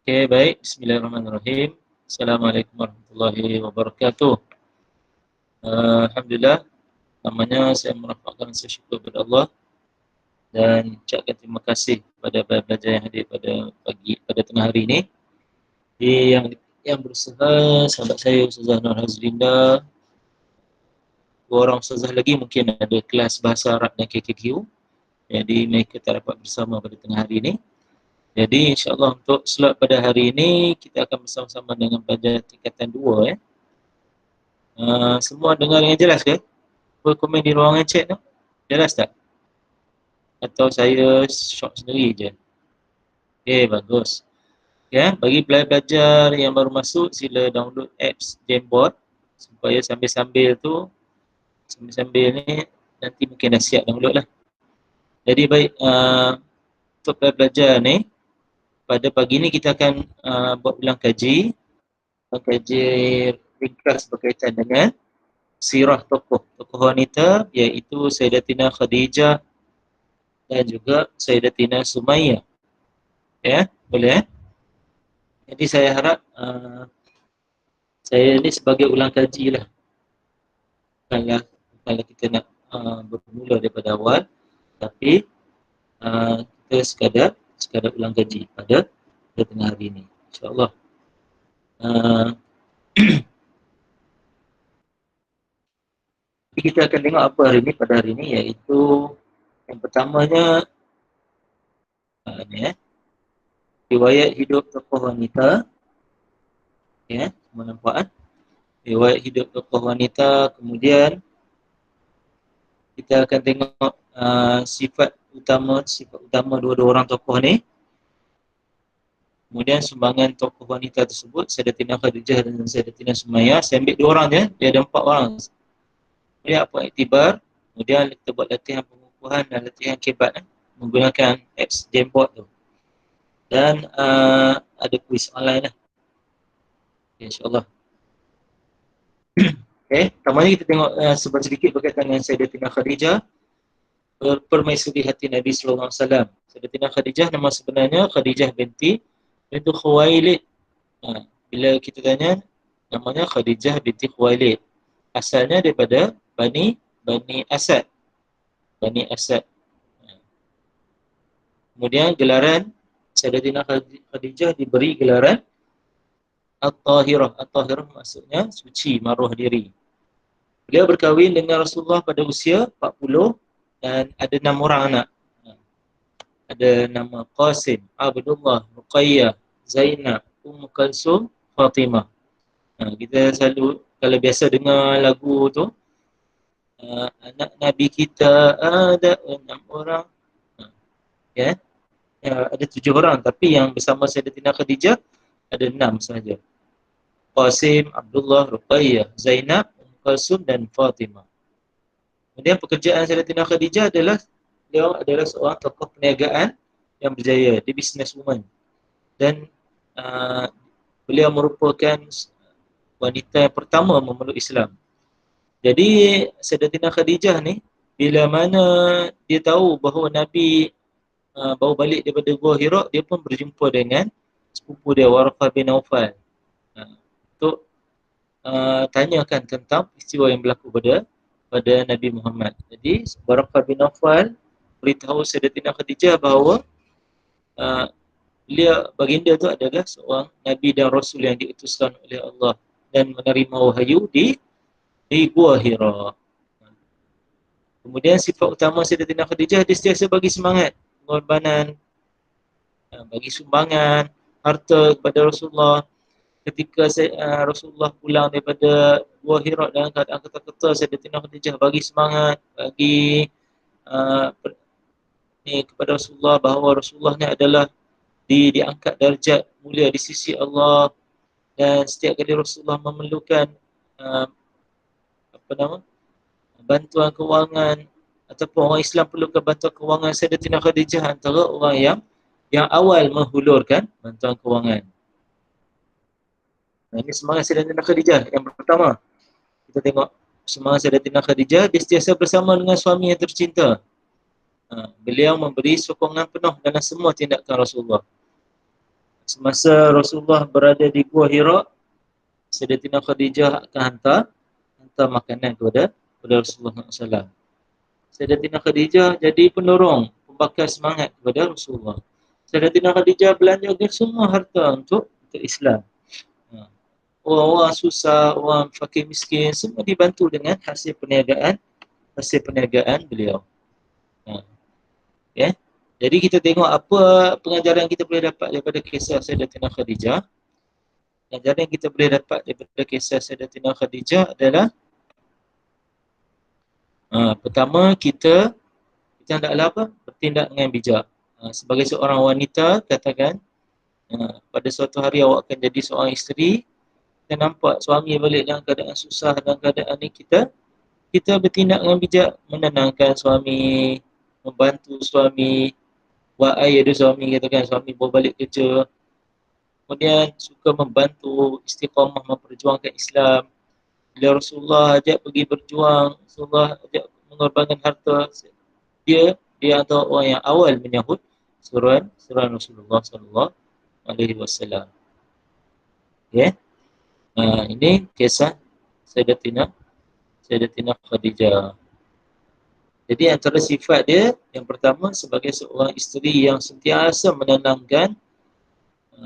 Oke, baik. Bismillahirrahmanirrahim. Assalamualaikum warahmatullahi wabarakatuh. Alhamdulillah, namanya saya merapatkan syukur kepada Allah dan ucapkan terima kasih kepada pelajar yang hadir pada tengah hari ini. Yang berusaha sahabat saya Ustazah Nur Hazlinda, dua orang ustazah lagi mungkin ada kelas bahasa Arab dan KKQ. Jadi mereka tak dapat bersama pada tengah hari ini. Jadi insya-Allah untuk slot pada hari ini kita akan bersama-sama dengan pelajar tingkatan 2 ya. Semua dengar dengan jelas ke? Apa komen di ruangan chat tu? Jelas tak? Atau saya shock sendiri je? Okay, bagus. Ya, bagi pelajar yang baru masuk, sila download apps Jamboard supaya sambil-sambil ni nanti mungkin dah siap download lah. Jadi baik, untuk pelajar ni, pada pagi ni kita akan buat ulang kaji ringkas berkaitan dengan sirah tokoh wanita, iaitu Sayyidatina Khadijah dan juga Sayyidatina Sumayyah. Ya, boleh. Jadi saya harap saya ni sebagai ulang kaji lah. Kalau kita nak bermula daripada awal, tapi kita sekadar ulang kaji pada tengah hari ini, insya-Allah. Kita akan tengok apa hari ini pada hari ini, iaitu yang pertamanya riwayat hidup tokoh wanita. Ya, semua nampak riwayat hidup tokoh wanita. Kemudian kita akan tengok sifat utama dua-dua orang tokoh ni. Kemudian sumbangan tokoh wanita tersebut, Sayyidatina Khadijah dan Sayyidatina Sumayyah. Saya ambil dua orang je, dia ada 4 orang. Kemudian apa iktibar. Kemudian kita buat latihan pengukuhan dan latihan kebat menggunakan apps Jamboard tu. Dan ada kuis online lah. Okay, InsyaAllah. Okay, pertamanya kita tengok sedikit berkaitan dengan Sayyidatina Khadijah, permaisuri hati Nabi sallallahu alaihi wasallam. Sayyidatina Khadijah nama sebenarnya Khadijah binti Khuwailid. Bila kita tanya namanya Khadijah binti Khuwailid, asalnya daripada Bani Asad. Kemudian gelaran Sayyidatina Khadijah diberi gelaran At-Tahirah. At-Tahirah maksudnya suci, maruah diri. Beliau berkahwin dengan Rasulullah pada usia 40 dan ada 6 orang anak. Ada nama Qasim, Abdullah, Ruqayyah, Zainab, Kulsum, Fatimah. Kita selalu kalau biasa dengar lagu tu, anak Nabi kita ada 6 orang. Ada 7 orang, tapi yang bersama Sayyidatina Khadijah ada 6 sahaja. Qasim, Abdullah, Ruqayyah, Zainab, Kulsum dan Fatimah. Kemudian pekerjaan Sayyidatina Khadijah beliau adalah seorang tokoh perniagaan yang berjaya, di businesswoman. Dan beliau merupakan wanita yang pertama memeluk Islam. Jadi Sayyidatina Khadijah ni, bila mana dia tahu bahawa Nabi baru balik daripada Gua Hira, dia pun berjumpa dengan sepupu dia Warqah bin Naufal untuk tanyakan tentang peristiwa yang berlaku pada Nabi Muhammad. Jadi Warqah bin Naufal beritahu Sayyidatina Khadijah bahawa baginda tu adalah seorang Nabi dan Rasul yang diutuskan oleh Allah dan menerima wahyu di Gua Hira. Kemudian sifat utama Sayyidatina Khadijah, dia sentiasa bagi semangat, pengorbanan, bagi sumbangan harta kepada Rasulullah. Ketika Rasulullah pulang daripada Gua Hira dalam keadaan keta-keta, Sayyidatina Khadijah bagi semangat, bagi kepada Rasulullah bahawa Rasulullah ni adalah diangkat darjat mulia di sisi Allah. Dan setiap kali Rasulullah memerlukan bantuan kewangan ataupun orang Islam perlukan bantuan kewangan, Sayyidatina Khadijah antara orang yang awal menghulurkan bantuan kewangan. Ini semangat Sayyidatina Khadijah yang pertama. Kita tengok semangat Sayyidatina Khadijah, dia sentiasa bersama dengan suami yang tercinta. Beliau memberi sokongan penuh dalam semua tindakan Rasulullah. Semasa Rasulullah berada di Gua Hira, Sayyidatina Khadijah akan hantar makanan kepada Rasulullah SAW. Sayyidatina Khadijah jadi pendorong, pembakar semangat kepada Rasulullah. Sayyidatina Khadijah belanjakan semua harta untuk Islam. Orang-orang susah, orang fakir miskin, semua dibantu dengan hasil perniagaan beliau. Ya. Jadi kita tengok apa pengajaran kita boleh dapat daripada kisah Sayyidatina Khadijah. Pengajaran yang kita boleh dapat daripada kisah Sayyidatina Khadijah adalah pertama, kita hendaklah bertindak dengan bijak. Sebagai seorang wanita, katakan pada suatu hari awak akan jadi seorang isteri, kita nampak suami balik dalam keadaan susah, dalam keadaan ni kita bertindak dengan bijak, menenangkan suami, membantu suami. Wahai ada suami, katakan suami baru balik kerja, kemudian suka membantu istiqamah memperjuangkan Islam. Bila Rasulullah ajak pergi berjuang, Rasulullah ajak mengorbankan harta, dia antara orang yang awal menyahut seruan Rasulullah sallallahu alaihi wasallam. Ya. Ini kisah Sayyidatina Khadijah. Jadi antara sifat dia, yang pertama sebagai seorang isteri yang sentiasa menenangkan,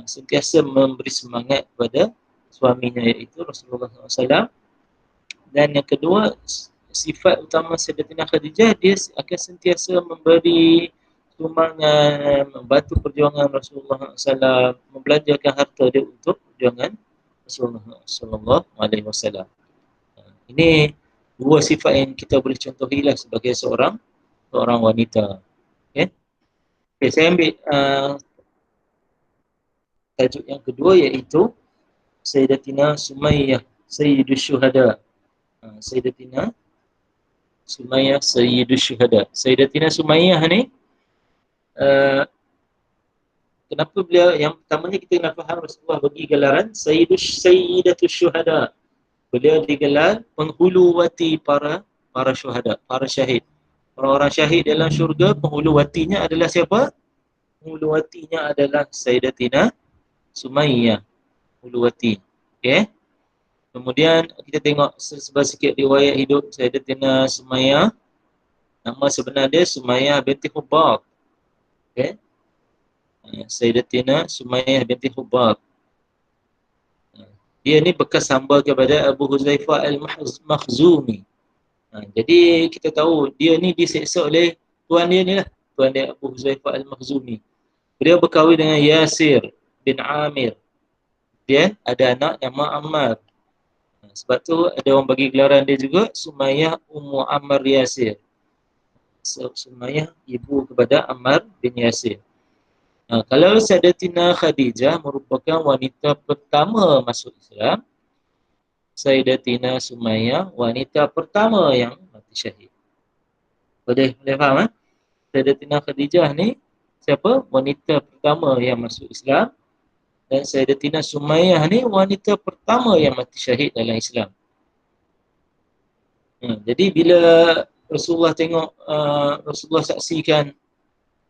sentiasa memberi semangat kepada suaminya, iaitu Rasulullah SAW. Dan yang kedua, sifat utama Sayyidatina Khadijah, dia akan sentiasa memberi sumbangan, membantu perjuangan Rasulullah SAW, membelanjakan harta dia untuk perjuangan Rasulullah SAW. Ini dua sifat yang kita boleh contohilah sebagai seorang wanita. Okay? Okay, saya ambil tajuk yang kedua, iaitu Sayyidatina Sumayyah Sayyidus Syuhada. Sayyidatina Sumayyah Sayyidus Syuhada. Sayyidatina Sumayyah ni, kenapa beliau, yang pertamanya kita kena faham Rasulullah bagi gelaran Sayyidatus Syuhada. Beliau digelar penghulu wati para syuhada, para syahid. Orang-orang syahid dalam syurga, penghulu watinya adalah siapa? Penghulu watinya adalah Sayyidatina Sumayyah, penghulu wati. Okay? Kemudian kita tengok sedikit riwayat hidup Sayyidatina Sumayyah. Nama sebenar dia Sumayyah binti Hubbab. Okay? Sayyidatina Sumayyah binti Hubbab. Dia ni bekas hamba kepada Abu Huzaifah Al-Makhzumi. Jadi kita tahu dia ni diseksa oleh tuan dia ni lah. Tuan dia Abu Huzaifah Al-Makhzumi. Beliau berkahwin dengan Yasir bin Amir. Dia ada anak nama Ammar. Sebab tu ada orang bagi gelaran dia juga Sumayyah Ummu Ammar Yasir. Sumayyah ibu kepada Ammar bin Yasir. Kalau Sayyidatina Khadijah merupakan wanita pertama masuk Islam, Sayyidatina Sumayyah wanita pertama yang mati syahid. Boleh faham? Sayyidatina Khadijah ni siapa? Wanita pertama yang masuk Islam, dan Sayyidatina Sumayyah ni wanita pertama yang mati syahid dalam Islam. Jadi bila Rasulullah tengok, Rasulullah saksikan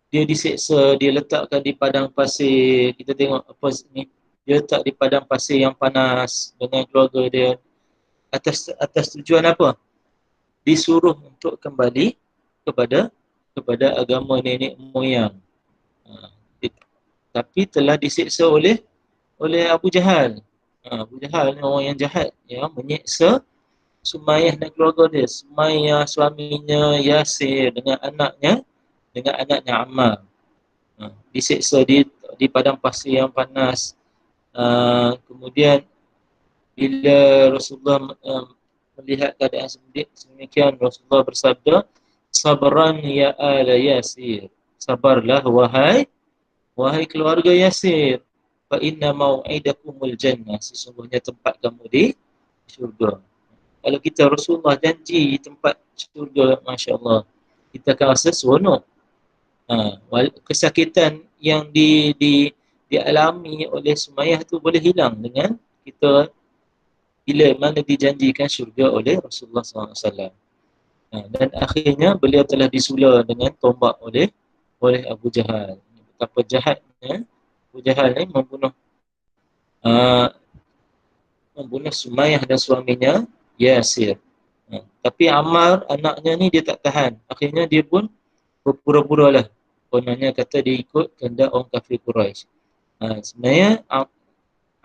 dia diseksa, dia letakkan di padang pasir. Kita tengok apa ni, dia letak di padang pasir yang panas dengan keluarga dia. Atas tujuan apa? Disuruh untuk kembali kepada agama nenek moyang. Tapi telah diseksa oleh Abu Jahal. Abu Jahal ni orang yang jahat, yang menyeksa Sumayyah dan keluarga dia. Sumayyah, suaminya Yasir dengan anaknya Ammar. Diseksa di padang pasir yang panas. Kemudian bila Rasulullah melihat keadaan sedemikian, Rasulullah bersabda, "Sabran ya ala Yasir." Sabarlah wahai keluarga Yasir. Fa inna mau'idakumul jannah. Sesungguhnya tempat kamu di syurga. Kalau kita Rasulullah janji tempat syurga, masya-Allah, kita akan rasa seronok. Kesakitan yang dialami oleh Sumayyah tu boleh hilang dengan kita bila mana dijanjikan syurga oleh Rasulullah SAW. Dan akhirnya beliau telah disula dengan tombak oleh Abu Jahal. Betapa jahatnya Abu Jahal ni uh, membunuh Sumayyah dan suaminya Yasir. Tapi Ammar anaknya ni dia tak tahan. Akhirnya dia pun berpura-pura lah. Kononnya kata dia ikut kehendak orang kafir Quraisy. Sebenarnya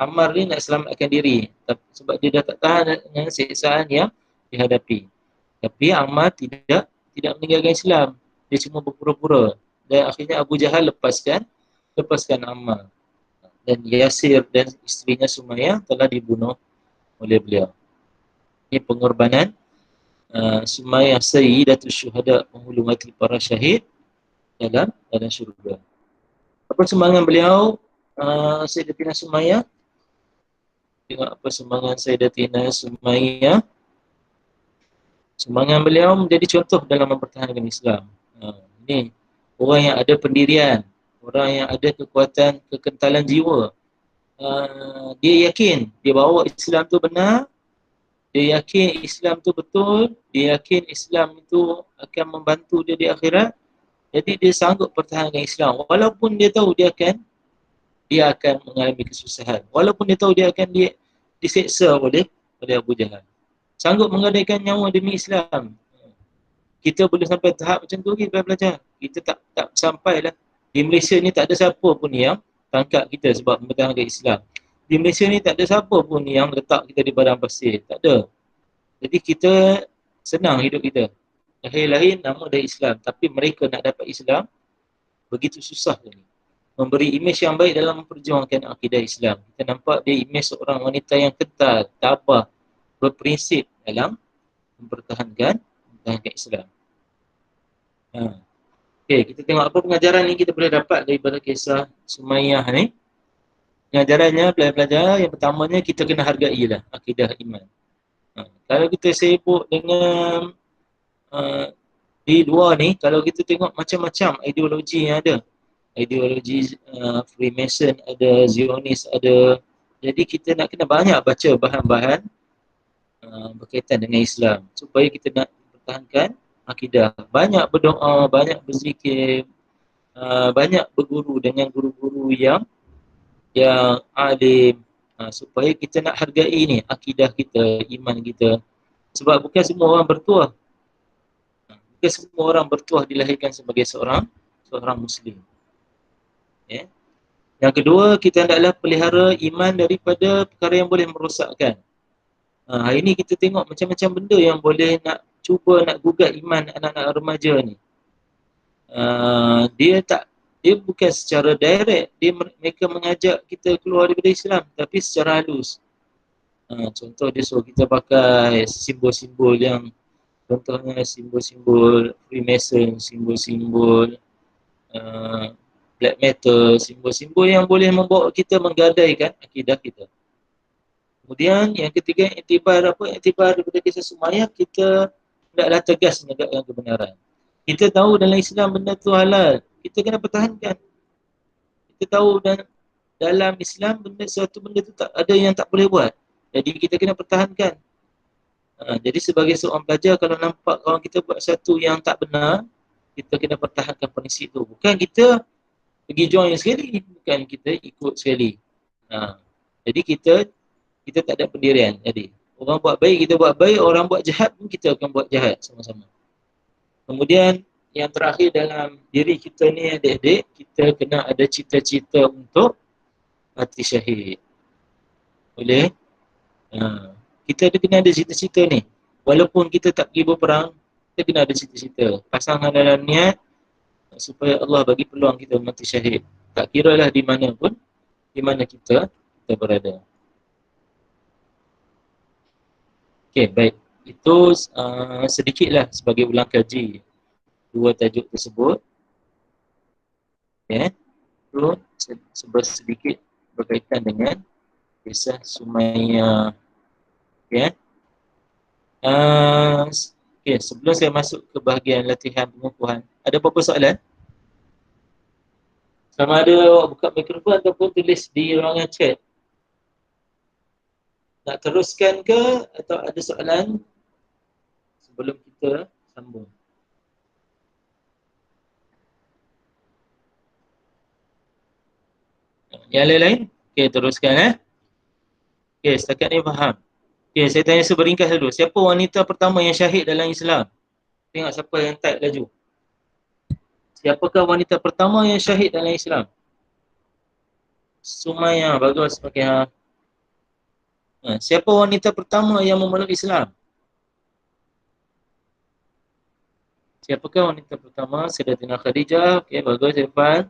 Ammar ni nak selamatkan diri. Sebab dia dah tak tahan dengan siksaan yang dihadapi. Tapi Ammar tidak meninggalkan Islam. Dia cuma berpura-pura. Dan akhirnya Abu Jahal lepaskan Ammar. Dan Yasir dan isterinya Sumayyah telah dibunuh oleh beliau. Ini pengorbanan Sumayyah Sayyidatul Syuhada, penghulu mati para syahid dalam syurga. Apa sumbangan beliau Sayyidatina Sumayyah? Tengok apa sumbangan Sayyidatina Sumayyah. Sumbangan beliau menjadi contoh dalam mempertahankan Islam. Ini orang yang ada pendirian, orang yang ada kekuatan, kekentalan jiwa. Dia yakin dia bawa Islam tu benar, dia yakin Islam tu betul, dia yakin Islam itu akan membantu dia di akhirat. Jadi dia sanggup pertahankan Islam walaupun dia tahu dia akan mengalami kesusahan. Walaupun dia tahu dia akan diseksa oleh Abu Jahal. Sanggup menggadaikan nyawa demi Islam. Kita boleh sampai tahap macam tu kita belajar. Kita tak sampai lah. Di Malaysia ni tak ada siapa pun yang tangkap kita sebab mempertahankan Islam. Di Malaysia ni tak ada siapa pun yang letak kita di padang pasir. Tak ada. Jadi kita senang hidup kita. Lahir-lahir nama dari Islam. Tapi mereka nak dapat Islam begitu susah ni. Memberi imej yang baik dalam memperjuangkan akidah Islam. Kita nampak dia imej seorang wanita yang ketat, tabah, berprinsip dalam mempertahankan Islam. Okey, kita tengok apa pengajaran ni kita boleh dapat daripada kisah Sumayyah ni. Pengajarannya, belajar yang pertamanya kita kena hargailah akidah iman. Kalau kita sibuk dengan di luar ni, kalau kita tengok macam-macam ideologi yang ada. Ideologi Freemason ada, Zionis ada. Jadi kita nak kena banyak baca bahan-bahan berkaitan dengan Islam supaya kita nak pertahankan akidah. Banyak berdoa, banyak berzikir, banyak berguru dengan guru-guru yang alim, supaya kita nak hargai ni akidah kita, iman kita. Sebab bukan semua orang bertuah. Bukan semua orang bertuah dilahirkan sebagai seorang Muslim. Yeah. Yang kedua, kita hendaklah pelihara iman daripada perkara yang boleh merosakkan. Hari ni kita tengok macam-macam benda yang boleh nak cuba nak gugat iman anak-anak remaja ni. Dia bukan secara direct, mereka mengajak kita keluar daripada Islam, tapi secara halus. Contoh dia suruh kita pakai simbol-simbol yang, contohnya simbol-simbol Freemason, simbol-simbol black metal, simbol-simbol yang boleh membawa kita menggadaikan akidah kita. Kemudian yang ketiga, iktibar daripada kisah Sumayyah, kita hendaklah tegas menegakkan kebenaran. Kita tahu dalam Islam benda tu halal, kita kena pertahankan. Kita tahu dalam Islam suatu benda tu tak ada yang tak boleh buat. Jadi kita kena pertahankan. Jadi sebagai seorang pelajar, kalau nampak kawan kita buat sesuatu yang tak benar, kita kena pertahankan prinsip tu. Bukan kita pergi join sekali, bukan kita ikut sekali. Jadi kita tak ada pendirian. Jadi orang buat baik, kita buat baik. Orang buat jahat pun kita akan buat jahat sama-sama. Kemudian yang terakhir dalam diri kita ni adik-adik, kita kena ada cita-cita untuk mati syahid. Boleh? Kita kena ada cita-cita ni. Walaupun kita tak pergi berperang, kita kena ada cita-cita. Pasangkan dalam niat supaya Allah bagi peluang kita mati syahid. Tak kira lah di mana pun, di mana kita berada. Okey, baik. Itu sedikitlah sebagai ulang kaji dua tajuk tersebut. Okay. Itu sedikit berkaitan dengan kisah Sumayyah. Okay. Okay, sebelum saya masuk ke bahagian latihan pengukuhan, ada apa-apa soalan? Sama ada awak buka mikrofon ataupun tulis di ruangan chat. Nak teruskan ke atau ada soalan sebelum kita sambung? Yang lain-lain? Okey, teruskan Okey, setakat ni faham. Okey, saya tanya seberingkas dulu. Siapa wanita pertama yang syahid dalam Islam? Tengok siapa yang type laju. Siapakah wanita pertama yang syahid dalam Islam? Sumayyah, bagus. Okey, ha. Siapa wanita pertama yang memeluk Islam? Siapakah wanita pertama? Sayyidatina Khadijah. Okey, bagus, Irfan.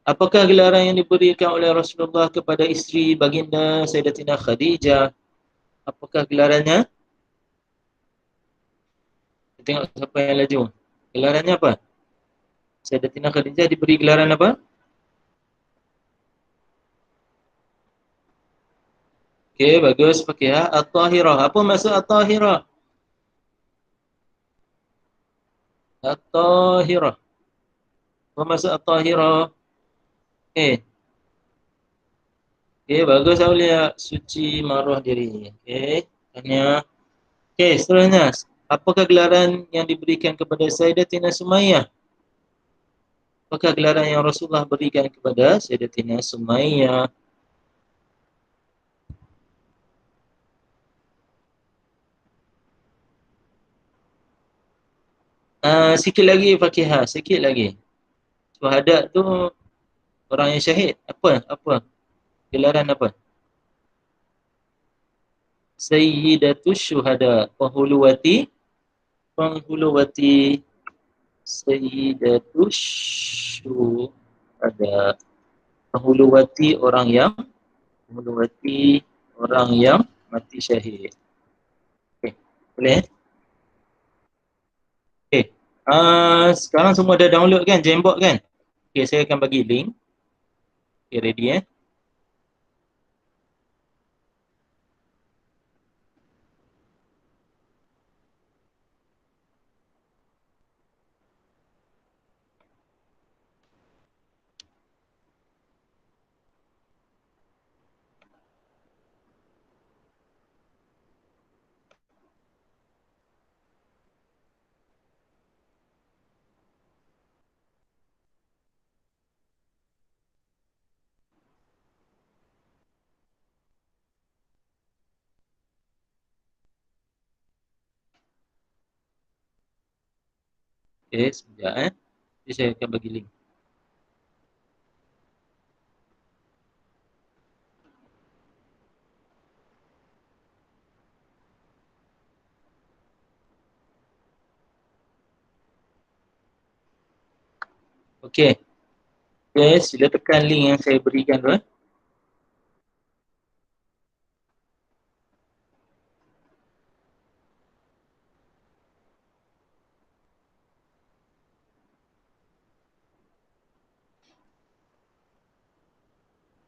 Apakah gelaran yang diberikan oleh Rasulullah kepada isteri baginda Sayyidatina Khadijah? Apakah gelarannya? Kita tengok siapa yang laju. Gelarannya apa? Sayyidatina Khadijah diberi gelaran apa? Okey, bagus. Fakihah At-Tahirah. Apa maksud At-Tahirah? At-Tahirah. Apa maksud At-Tahirah? Okey. Okey, bagus Aulia. Suci maruah diri. Okey. Tanya. Okey, seterusnya. Apakah gelaran yang diberikan kepada Sayyidatina Sumayyah? Apakah gelaran yang Rasulullah berikan kepada Sayyidatina Sumayyah? Sikit lagi Fakihah, sikit lagi. Syuhada tu orang yang syahid. Apa? Gelaran apa? Sayyidatus Syuhada. Penghuluwati Sayyidatus Syuhada. Penghuluwati orang yang mati syahid. Okey, boleh? Okey. Sekarang semua dah download kan Jamboard kan? Okey, saya akan bagi link. Okey, ready Okey, sekejap Jadi saya akan bagi link. Okey. Okey, sila tekan link yang saya berikan tu.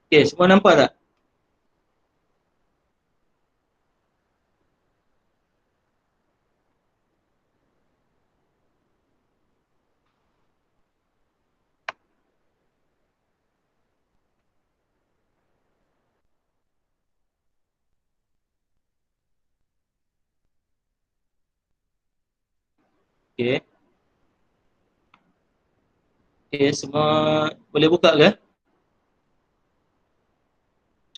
Okey, semua nampak tak? Okey. Okey, semua boleh buka ke?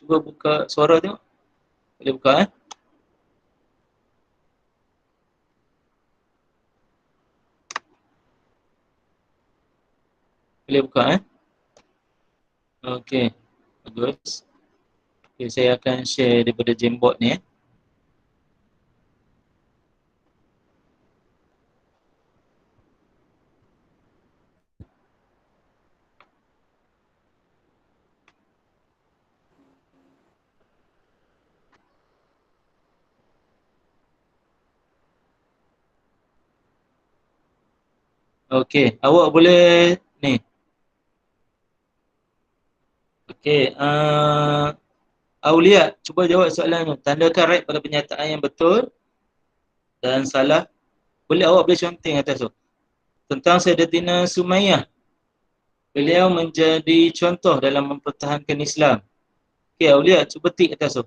Cuba buka suara tengok. Boleh buka Boleh buka Okey. Bagus. Okey, saya akan share daripada Jamboard ni Okey, awak boleh ni. Okey, Aulia, cuba jawab soalan tu. Tandakan right pada pernyataan yang betul dan salah. Awak boleh conteng atas tu. Tentang Sayyidatina Sumayyah. Beliau menjadi contoh dalam mempertahankan Islam. Okey, Aulia, cuba tik atas tu.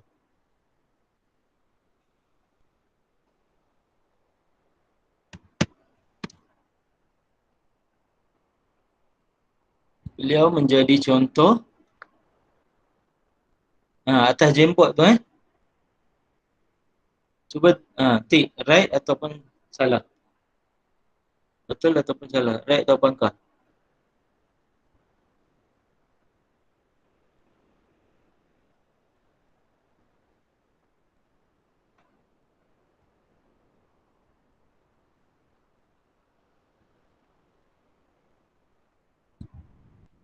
Beliau menjadi contoh atas jemput tu Cuba tick right ataupun salah. Betul ataupun salah. Right atau pangkah.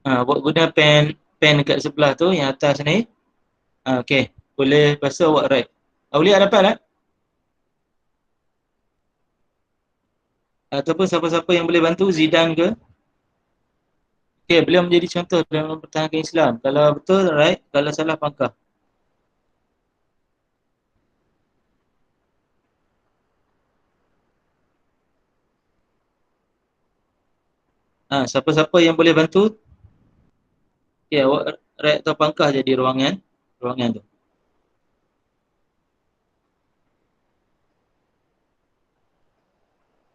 Buat guna pen dekat sebelah tu yang atas ni. Okey. Boleh basuh awak right. Aulia dapat tak? Ataupun siapa-siapa yang boleh bantu, Zidane ke? Okey, beliau menjadi contoh dalam mempertahankan Islam. Kalau betul right, kalau salah pangkah. Siapa-siapa yang boleh bantu? Okey, awak right atau pangkah je di ruangan tu.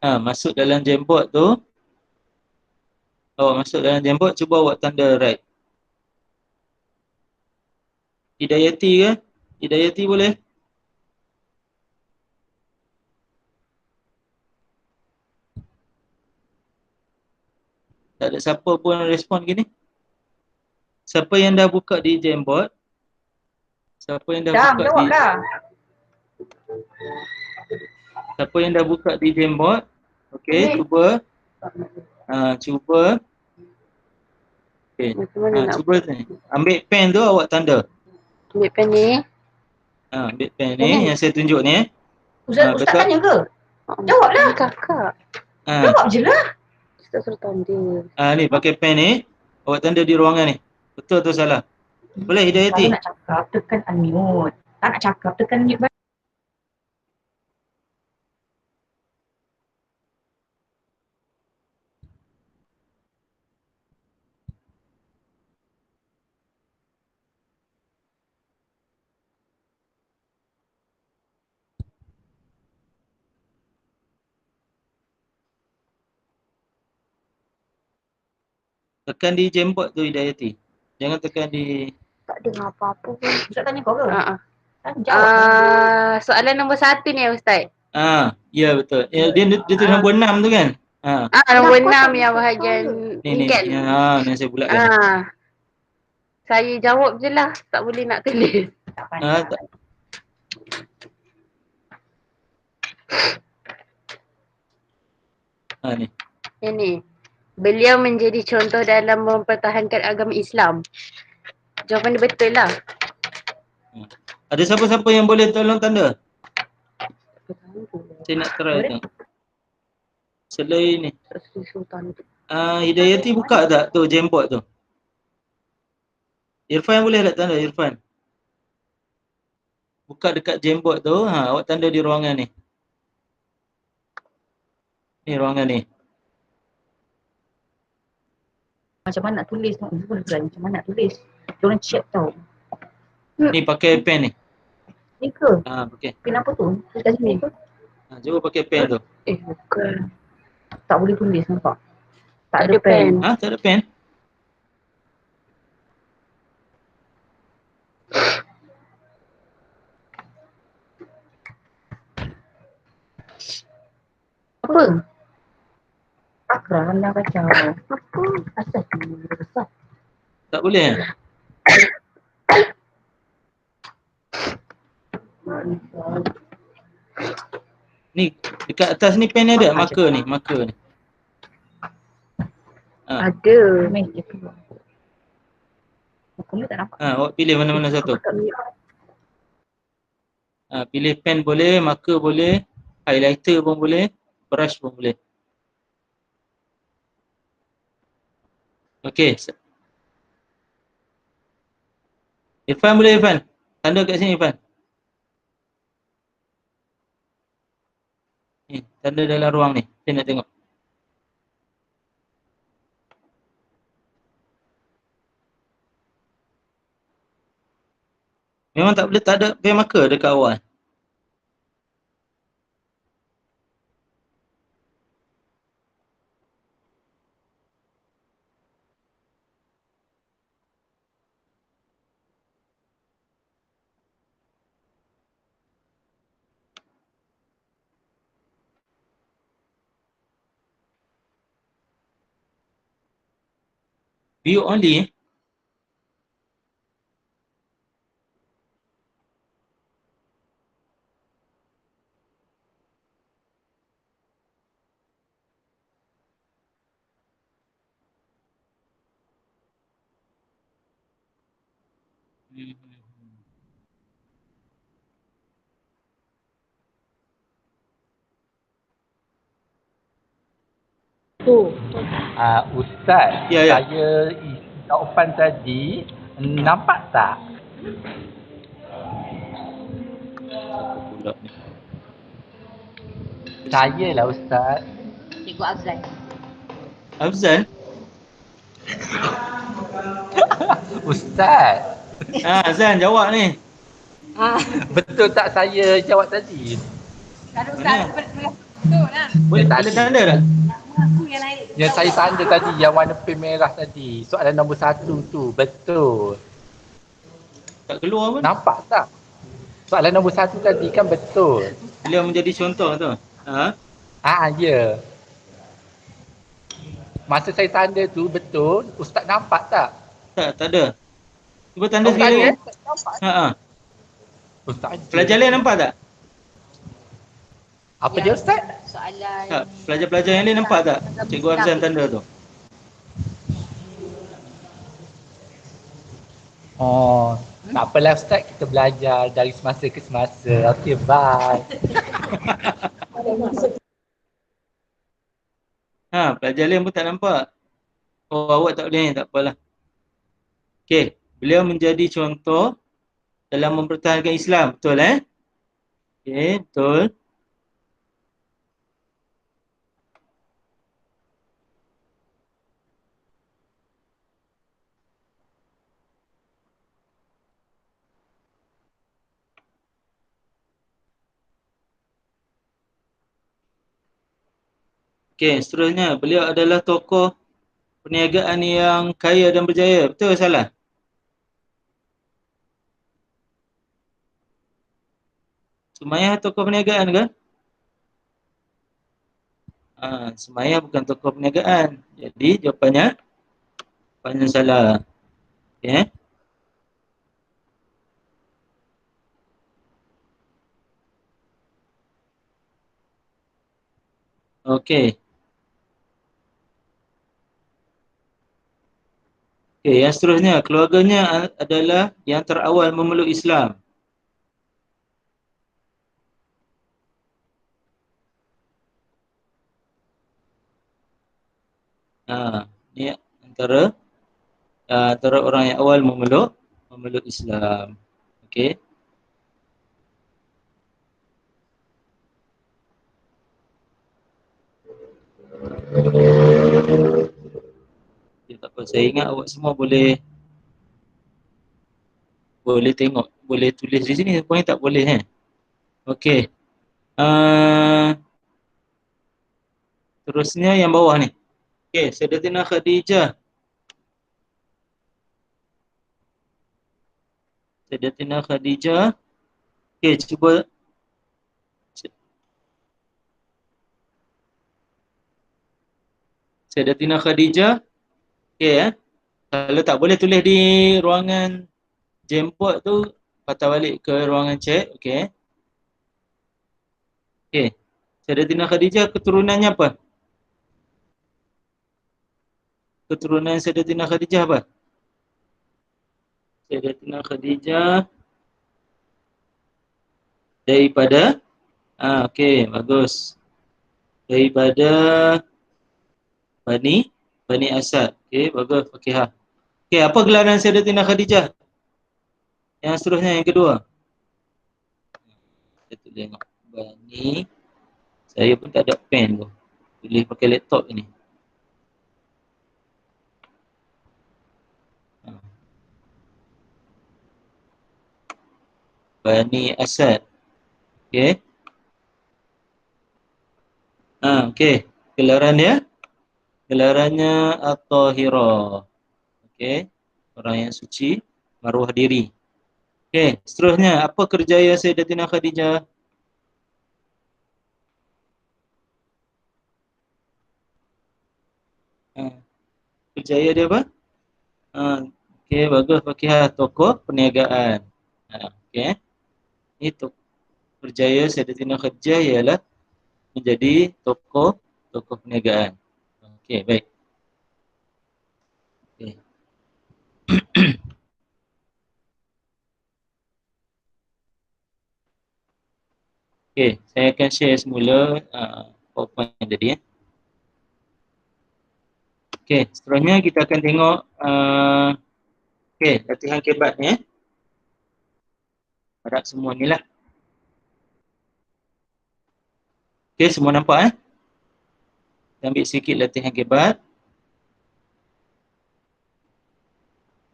Masuk dalam Jamboard tu. Awak masuk dalam Jamboard, cuba awak tanda right. Hidayati ke? Hidayati boleh? Tak ada siapa pun respon gini. Siapa yang dah buka di Jamboard? Siapa yang dah buka jawab di dah. Siapa yang dah buka di Jamboard? Okey, cuba okey. Cuba ni. Ambil pen tu awak tanda. Ambil pen ni. Ambil pen ni yang saya tunjuk ni Ustaz tanya ke? Jawablah. Kakak. Jawab je lah. Ustaz suruh tanda. Ni pakai pen ni. Awak tanda di ruangan ni. Betul atau salah? Boleh Hidayati? Kalau nak cakap, tekan unmute. Tak nak cakap, tekan mute button. Tekan di Jamboard tu Hidayati. Jangan tekan di Tak dengar apa-apa pun. Ustaz tanya kau ke? Jawab. Soalan nombor 1 ni Ustaz. ya betul. Dia tu nombor 6 tu kan? Nombor 6 yang bahagian Ni kan. yang saya bulatkan. Saya jawab je lah. Tak boleh nak tulis. Tak pandai. Tak. Ni. Ini. Beliau menjadi contoh dalam mempertahankan agama Islam. Jawapan dia betul lah. Ada siapa-siapa yang boleh tolong tanda? Saya nak try tengok. Selain ni. Hidayati buka tak tu Jamboard tu? Irfan boleh tak tanda Irfan? Buka dekat Jamboard tu, awak tanda di ruangan ni. Ni ruangan ni. Macam mana nak tulis tu? Macam mana nak tulis? Diorang chat tau. Ni pakai pen ni. Ni ke? Pakai. Pen apa tu? Kat sini ke? Cuba pakai pen tu. Bukan. Tak boleh tulis nampak. Tak ada pen. Tak ada pen? Apa? Akram dah kacau. Apa? Asal tu besar. Tak boleh Ni dekat atas ni pen ni ada marker ni, marker ni. Ada. Marker tak nampak. Awak pilih mana-mana satu. Pilih pen boleh, marker boleh, highlighter pun boleh, brush pun boleh. Okey. Irfan boleh Irfan? Tanda kat sini Irfan. Ni, tanda dalam ruang ni. Saya nak tengok. Memang tak boleh, tak ada pen marker dekat awal. View only eh? Hmm. Tu. Ustaz, Ya, ya. saya isi jawapan tadi, nampak tak? Siapa pula ni? Saya lah Ustaz. Cikgu Afzal. Afzal? Ustaz, Azan jawab ni. betul tak saya jawab tadi? Mana? Betul lah. Boleh Yang boleh tadi. tanda tak? Aku yang lain. Yang saya tanda tadi, yang warna pink merah tadi. Soalan nombor 1 tu, betul. Tak keluar pun. Nampak tak? Soalan nombor 1 tadi kan betul. Beliau menjadi contoh tu. Ha? Ya. Masa saya tanda tu betul, Ustaz nampak tak? Tak ada. Cuba tanda Oh, sekali tak lagi. ada? Tak nampak. Ha. Ustaz ada. Pelajar lain nampak tak? Apa dia Ustaz? Soalan. Tak. Pelajar-pelajar yang lain nampak tak? Cikgu Afzal tanda tu. Oh, tak apalah Ustaz, kita belajar dari semasa ke semasa. Okey, bye. Pelajar lain pun tak nampak. Oh, awak tak boleh, tak apalah. Okey, beliau menjadi contoh dalam mempertahankan Islam, betul Okey, betul. Okey, seterusnya beliau adalah tokoh perniagaan yang kaya dan berjaya, betul ke salah? Sumayyah tokoh perniagaan ke? Sumayyah bukan tokoh perniagaan. Jadi jawapannya salah. Okey. Okey. Okey, yang seterusnya keluarganya adalah yang terawal memeluk Islam. Ni antara orang yang awal memeluk Islam. Okey. Ya, tak apa. Saya ingat awak semua boleh tengok, boleh tulis di sini. Rupanya tak boleh Okey. Terusnya yang bawah ni. Okey, Sayyidatina Khadijah. Sayyidatina Khadijah. Okey, cuba Sayyidatina Khadijah. Okey Kalau tak boleh tulis di ruangan Jamboard tu, patah balik ke ruangan chat. Okey. Okey. Sayyidatina Khadijah keturunannya apa? Keturunan Sayyidatina Khadijah apa? Sayyidatina Khadijah daripada okey, bagus. Daripada Bani Asad. Okey, bagus. Fakihah. Okey, apa gelaran Sayyidatina Khadijah? Yang seterusnya yang kedua. Kita tengok Bani. Saya pun tak ada pen tu. Tulis pakai laptop ni. Bani Asad. Okey. Okey. Gelaran dia? Gelarannya At-Tahirah. Okey. Orang yang suci, maruah diri. Okey, seterusnya apa kerjaya Sayyidatina Khadijah? Kerjaya dia apa? Okey, bagus Fakihah. Tokoh perniagaan. Okey. Itu berjaya Sayyidatina Khadijah ialah menjadi tokoh perniagaan. Okey, baik. Okey. Okey, saya akan share semula PowerPoint tadi ya. Okey, seterusnya kita akan tengok okey, latihan kebat ni ya. Harap semua ni lah. Okey, semua nampak Kita ambil sikit latihan kebat.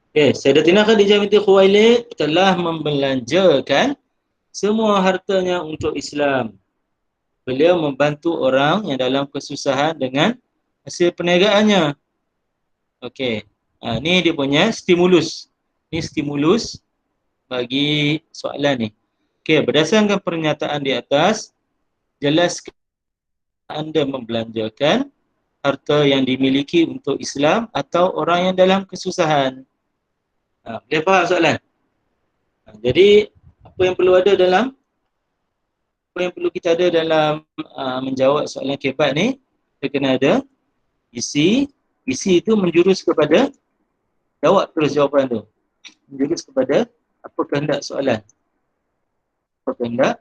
Okey, Sayyidatina Khadijah binti Khuwailid telah membelanjakan semua hartanya untuk Islam. Beliau membantu orang yang dalam kesusahan dengan hasil perniagaannya. Okey. Ni dia punya stimulus. Ni stimulus bagi soalan ni. Okey, berdasarkan pernyataan di atas, jelaskan anda membelanjakan harta yang dimiliki untuk Islam atau orang yang dalam kesusahan. Boleh faham soalan? Jadi, apa yang perlu kita ada dalam menjawab soalan kebat ni, kita kena ada isi. Isi itu menjurus kepada jawab terus jawapan tu. Menjurus kepada apa kehendak soalan. Apa kehendak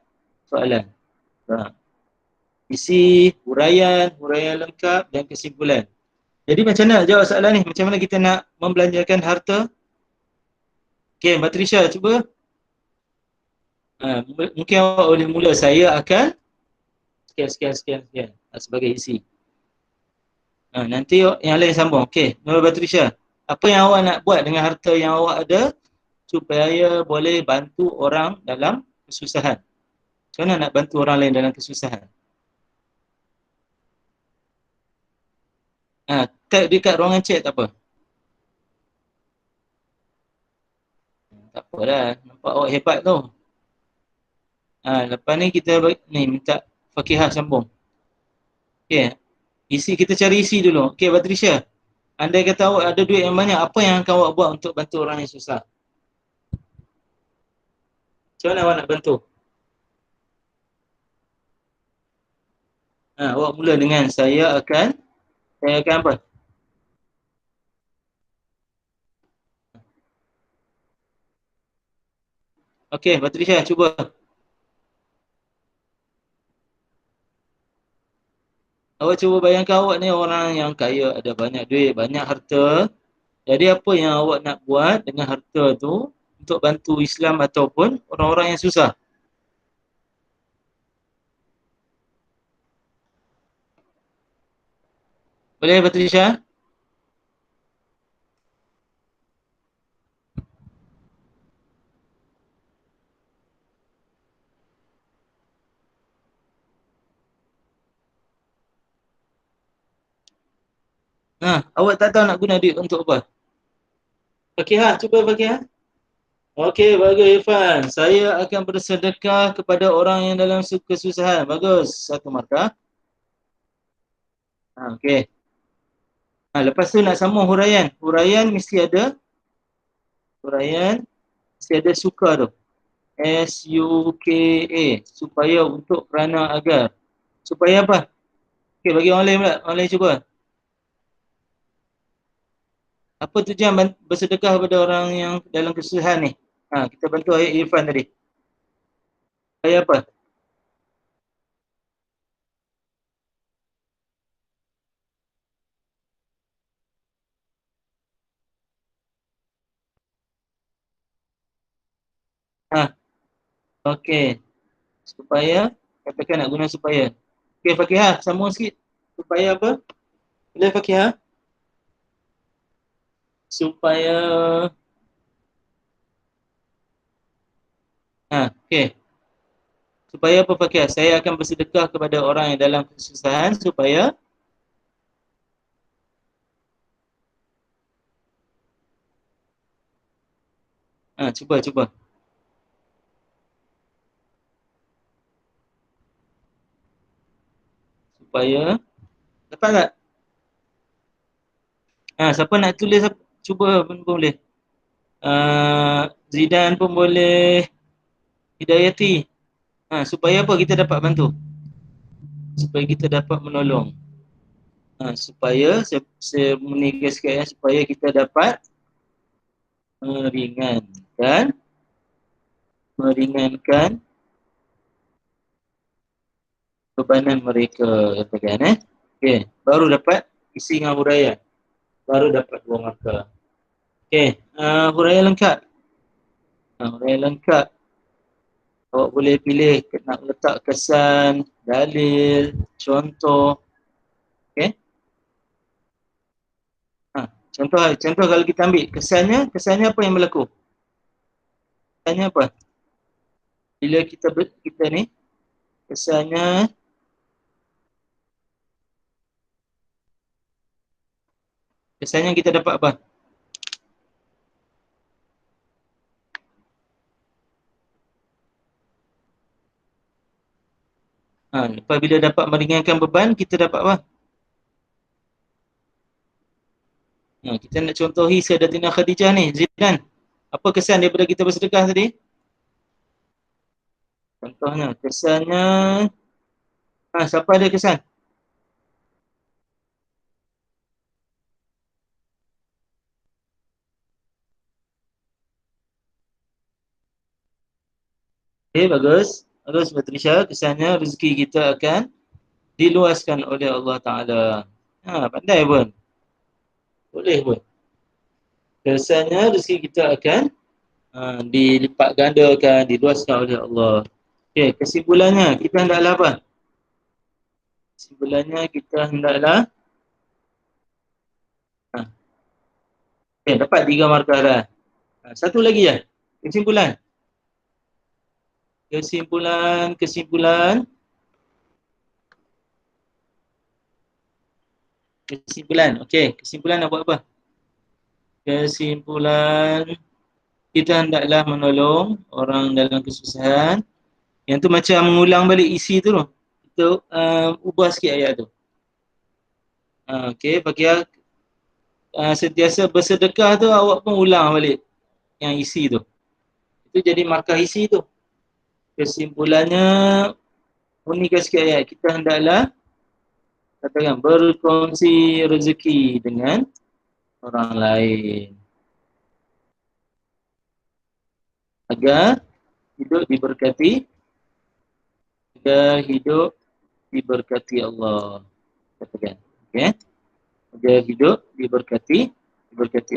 soalan. Isi, huraian lengkap dan kesimpulan. Jadi macam mana jawab soalan ni? Macam mana kita nak membelanjakan harta? Okey, Mbak Trisha cuba. Mungkin awak boleh mula. Saya akan sekian sebagai isi. Nanti yang lain sambung. Okey, Nur Batrisha. Apa yang awak nak buat dengan harta yang awak ada supaya boleh bantu orang dalam kesusahan? Macam mana nak bantu orang lain dalam kesusahan? Tag dekat ruangan chat tak apa. Tak apalah, nampak awak hebat tu. Lepas ni kita minta Fakihah sambung. Okey. Kita cari isi dulu. Okey, Batrisha. Andai kata awak ada duit yang banyak, apa yang akan awak buat untuk bantu orang yang susah? Macam mana awak nak bantu? Awak mula dengan saya akan apa? Okey, Batrisha cuba. Awak cuba bayangkan awak ni orang yang kaya, ada banyak duit, banyak harta. Jadi apa yang awak nak buat dengan harta tu untuk bantu Islam ataupun orang-orang yang susah? Boleh Batrisha? Awak tak tahu nak guna duit untuk apa? Fakihah, cuba Fakihah. Okey, bagus Irfan. Saya akan bersedekah kepada orang yang dalam kesusahan. Bagus. Satu markah. Okey. Lepas tu nak sambung huraian. Huraian mesti ada suka tu. S-U-K-A. Supaya, untuk, kerana, agar. Supaya apa? Okey, bagi orang lain pula. Orang lain cuba. Apa tujuan bersedekah kepada orang yang dalam kesusahan ni? Kita bantu ayat Irfan tadi. Supaya apa? Okey. Supaya, katakan nak guna supaya. Okey Fakihah, sambung sikit. Supaya apa? Boleh Fakihah? Supaya okey. Supaya apa Fakihah? Saya akan bersedekah kepada orang yang dalam kesusahan supaya cuba. Supaya dapat tak? Siapa nak tulis, cuba pun boleh. Zidan pun boleh. Hidayati. Supaya apa kita dapat bantu? Supaya kita dapat menolong. Supaya saya menikah sekalian, supaya kita dapat meringankan bebanan mereka, katakan okey, baru dapat isi dengan huraian, baru dapat 2 markah. Okey, huraian lengkap. Huraian lengkap awak boleh pilih nak letak kesan, dalil, contoh. Okey. Contoh kalau kita ambil kesannya apa yang berlaku? Kesannya apa? Bila kita ni kesannya kita dapat apa? Apabila dapat meringankan beban, kita dapat apa? Kita nak contohi Sayyidatina Khadijah ni, Zidan. Apa kesan daripada kita bersedekah tadi? Contohnya, kesannya siapa ada kesan? Okey, bagus. Bagus, Patricia. Kesannya rezeki kita akan diluaskan oleh Allah Ta'ala. Pandai pun. Boleh pun. Kesannya rezeki kita akan dilipat gandakan, diluaskan oleh Allah. Okey, kesimpulannya kita hendaklah apa? Kesimpulannya kita hendaklah dapat 3 markah dah. Satu lagi ya. Kesimpulan. Kesimpulan okey, kesimpulan nak buat apa? Kesimpulan kita hendaklah menolong orang dalam kesusahan. Yang tu macam mengulang balik isi tu. Kita ubah sikit ayat tu. Okey, bagi sentiasa bersedekah tu awak pun ulang balik yang isi tu. Itu jadi markah isi tu. Kesimpulannya unikkan sikit ayat. Kita hendaklah katakan berkongsi rezeki dengan orang lain agar hidup diberkati Allah, katakan. Okey, agar hidup diberkati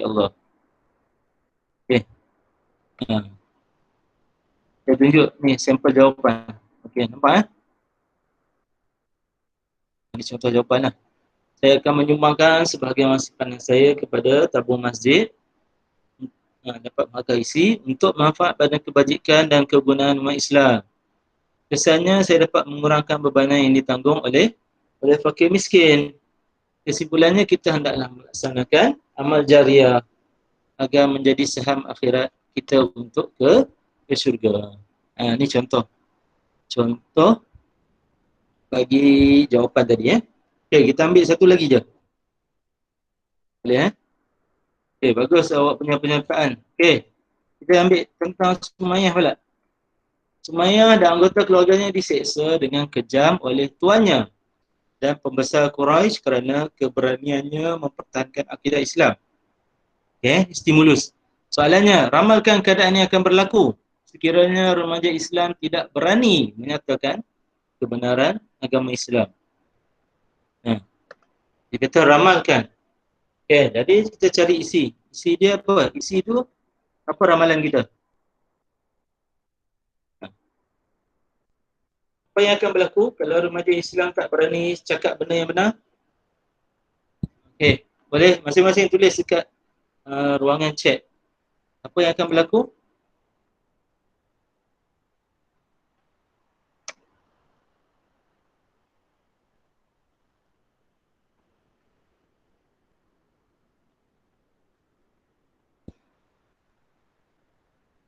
Allah. Okey, saya tunjuk ni sampel jawapan. Okey, nampak Ini contoh jawapan lah. Saya akan menyumbangkan sebahagian masikan saya kepada tabung masjid dapat markah isi untuk manfaat badan kebajikan dan kegunaan umat Islam. Kesannya saya dapat mengurangkan bebanan yang ditanggung oleh fakir miskin. Kesimpulannya kita hendaklah melaksanakan amal jariah agar menjadi saham akhirat kita untuk ke syurga. Ini contoh bagi jawapan tadi Okey, kita ambil satu lagi je. Boleh Okey, bagus awak punya penyertaan. Okey, kita ambil tentang Sumayyah pula. Sumayyah dan anggota keluarganya diseksa dengan kejam oleh tuannya dan pembesar Quraisy kerana keberaniannya mempertahankan akidah Islam. Okey, stimulus. Soalannya, ramalkan keadaan yang akan berlaku sekiranya remaja Islam tidak berani menyatakan kebenaran agama Islam. Dia kata ramalkan. Okey, jadi kita cari isi. Isi dia apa? Isi tu apa ramalan kita? Apa yang akan berlaku kalau remaja Islam tak berani cakap benda yang benar? Okey, boleh masing-masing tulis dekat ruangan chat. Apa yang akan berlaku?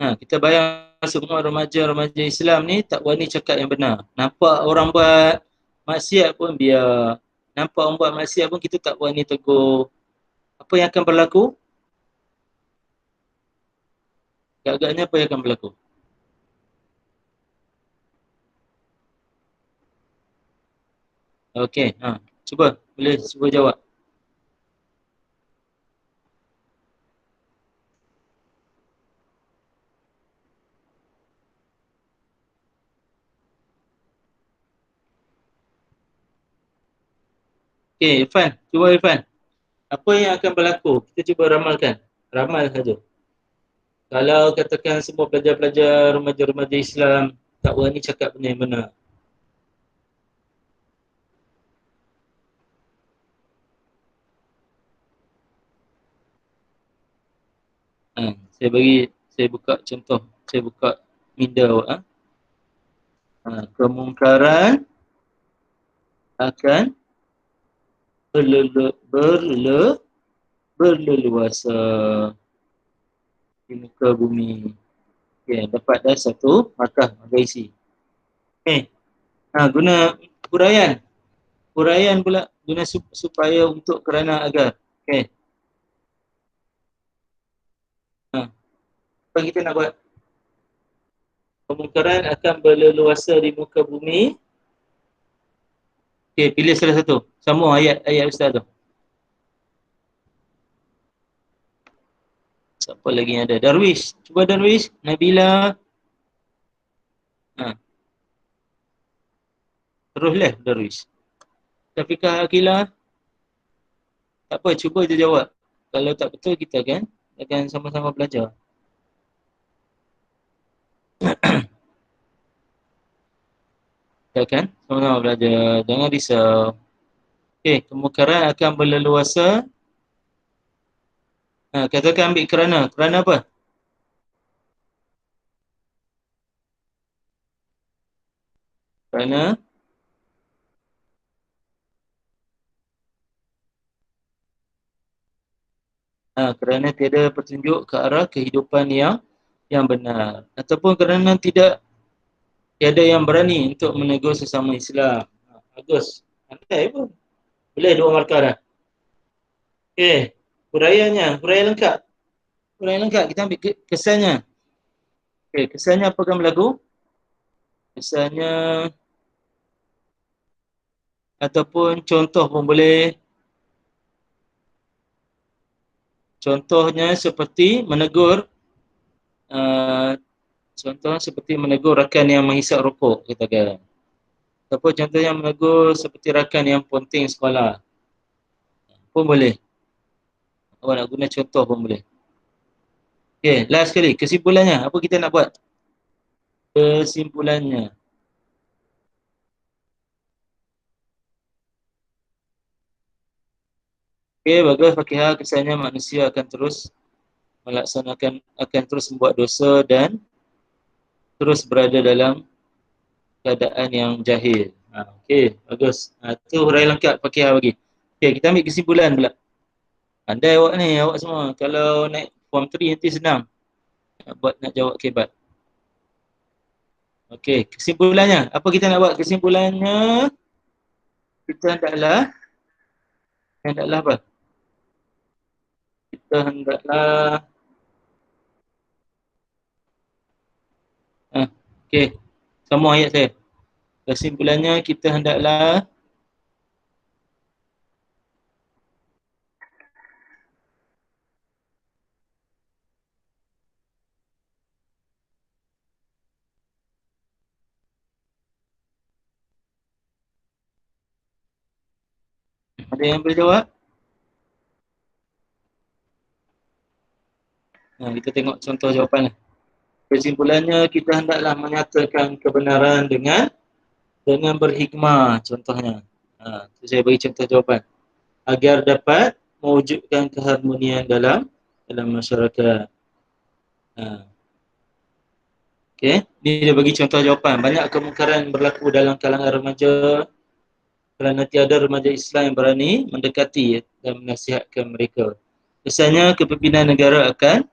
Kita bayang semua remaja-remaja Islam ni tak berani cakap yang benar. Nampak orang buat maksiat pun biar. Nampak orang buat maksiat pun kita tak berani tegur. Apa yang akan berlaku? Agak-agaknya apa yang akan berlaku? Okey, cuba, boleh cuba jawab. Okey, Irfan, cuba Irfan. Apa yang akan berlaku? Kita cuba ramalkan. Ramal saja. Kalau katakan semua pelajar-pelajar remaja-remaja Islam tak berani cakap benda yang benar. Saya buka contoh. Saya buka minda awak. Kemungkaran akan berleluasa di muka bumi. Okay, dapat dah satu markah isi. Okay. Guna huraian. Huraian pula guna supaya untuk kerana agar. Okay. Apa kita nak buat? Kemungkaran akan berleluasa di muka bumi. Okay, pilih salah satu. Sama ayat Ustaz tu. Siapa lagi yang ada? Darwish. Cuba Darwish. Nabila. Teruslah Darwish. Syafiqah Akilah. Tak apa, cuba je jawab. Kalau tak betul, kita akan sama-sama belajar. Kita akan sama-sama belajar. Jangan risau. Okey, kemungkaran akan berleluasa. Katakan ambil kerana. Kerana apa? Kerana kerana tiada petunjuk ke arah kehidupan yang benar. Ataupun kerana tiada yang berani untuk menegur sesama Islam. Bagus. Pandai pun. Boleh 2 markah dah. Okey. Huraian lengkap. Huraian lengkap. Kita ambil kesannya. Okey, kesannya apa akan berlaku? Kesannya ataupun contoh pun boleh. Contohnya seperti menegur rakan yang menghisap rokok, katakan. Ataupun contohnya menegur seperti rakan yang ponting sekolah. Pun boleh. Awak nak guna contoh pun boleh. Okey, last sekali. Kesimpulannya, apa kita nak buat? Kesimpulannya. Okey, bagus Fakihah. Kesannya manusia akan terus membuat dosa dan terus berada dalam keadaan yang jahil. Okey, bagus. Itu huraian lengkap Fakihah bagi. Okey, kita ambil kesimpulan pula. Pandai awak ni, awak semua. Kalau naik form 3 nanti senang. Nak jawab kebat. Okey, kesimpulannya. Apa kita nak buat? Kesimpulannya, kita hendaklah apa? Kita hendaklah okey. Semua ayat saya. Kesimpulannya, kita hendaklah ada yang boleh jawab? Kita tengok contoh jawapan. Kesimpulannya, kita hendaklah menyatakan kebenaran dengan berhikmah, contohnya. Saya bagi contoh jawapan. Agar dapat mewujudkan keharmonian dalam masyarakat. Okey, ni dia bagi contoh jawapan. Banyak kemungkaran berlaku dalam kalangan remaja kerana tiada remaja Islam yang berani mendekati dan menasihatkan mereka. Kesannya kepimpinan negara akan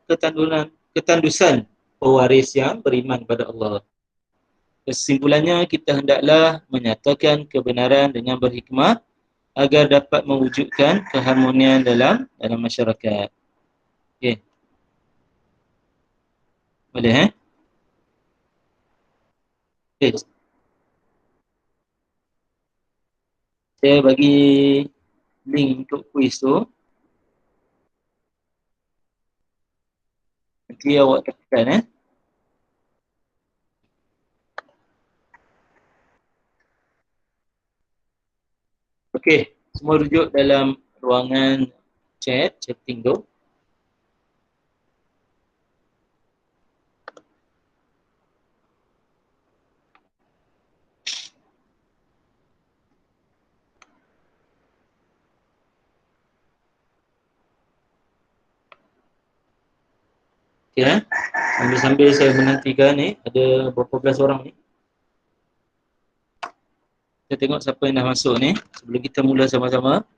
ketandusan pewaris yang beriman pada Allah. Kesimpulannya, kita hendaklah menyatakan kebenaran dengan berhikmah agar dapat mewujudkan keharmonian dalam masyarakat. Okey. Boleh Okay. Saya bagi link untuk quiz tu. Nanti awak tekan Okey, semua rujuk dalam ruangan chatting tu. Okey sambil-sambil saya menantikan ni, ada berapa belas orang ni. Kita tengok siapa yang dah masuk ni sebelum kita mula sama-sama.